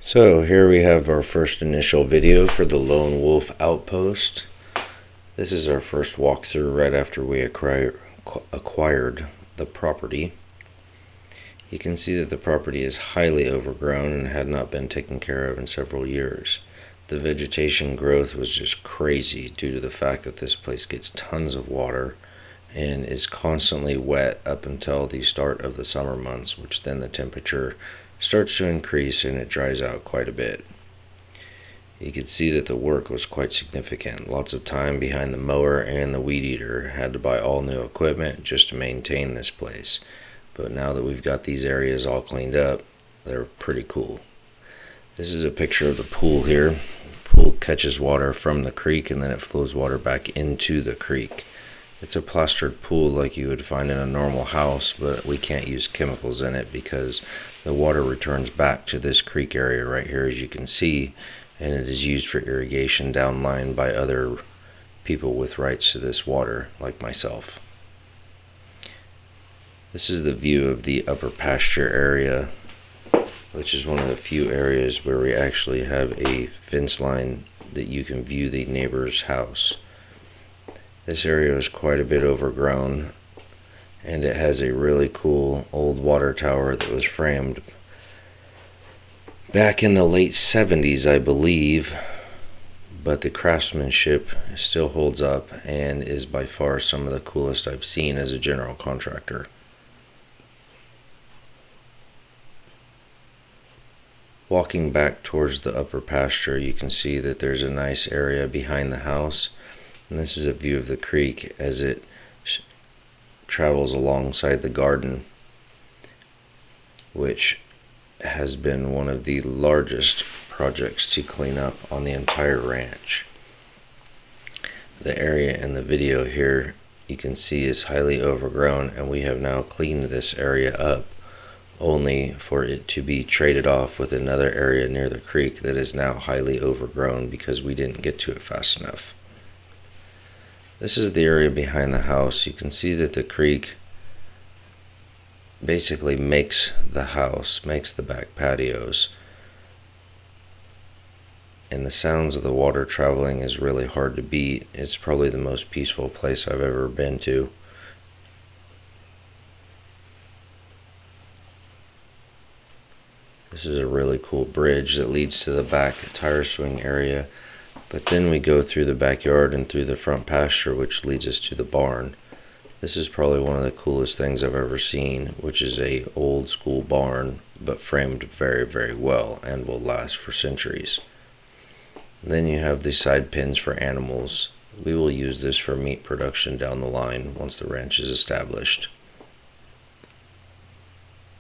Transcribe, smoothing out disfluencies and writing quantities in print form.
So here we have our first initial video for the Lone Wolf Outpost. This is our first walkthrough right after we acquired the property. You can see that the property is highly overgrown and had not been taken care of in several years. The vegetation growth was just crazy due to the fact that this place gets tons of water and is constantly wet up until the start of the summer months, which then the temperature starts to increase and it dries out quite a bit. You could see that the work was quite significant. Lots of time behind the mower and the weed eater. Had to buy all new equipment just to maintain this place. But now that we've got these areas all cleaned up, they're pretty cool. This is a picture of the pool here. The pool catches water from the creek and then it flows water back into the creek. It's a plastered pool like you would find in a normal house, but we can't use chemicals in it because the water returns back to this creek area right here, as you can see, and it is used for irrigation downline by other people with rights to this water, like myself. This is the view of the upper pasture area, which is one of the few areas where we actually have a fence line that you can view the neighbor's house. This area is quite a bit overgrown, and it has a really cool old water tower that was framed back in the late 70s, I believe, but the craftsmanship still holds up and is by far some of the coolest I've seen as a general contractor. Walking back towards the upper pasture, you can see that there's a nice area behind the house. And this is a view of the creek as it travels alongside the garden, which has been one of the largest projects to clean up on the entire ranch. The area in the video here you can see is highly overgrown, and we have now cleaned this area up only for it to be traded off with another area near the creek that is now highly overgrown because we didn't get to it fast enough. This is the area behind the house. You can see that the creek basically makes the house, makes the back patios. And the sounds of the water traveling is really hard to beat. It's probably the most peaceful place I've ever been to. This is a really cool bridge that leads to the back tire swing area. But then we go through the backyard and through the front pasture, which leads us to the barn. This is probably one of the coolest things I've ever seen, which is a old school barn, but framed very, very well and will last for centuries. And then you have the side pens for animals. We will use this for meat production down the line once the ranch is established.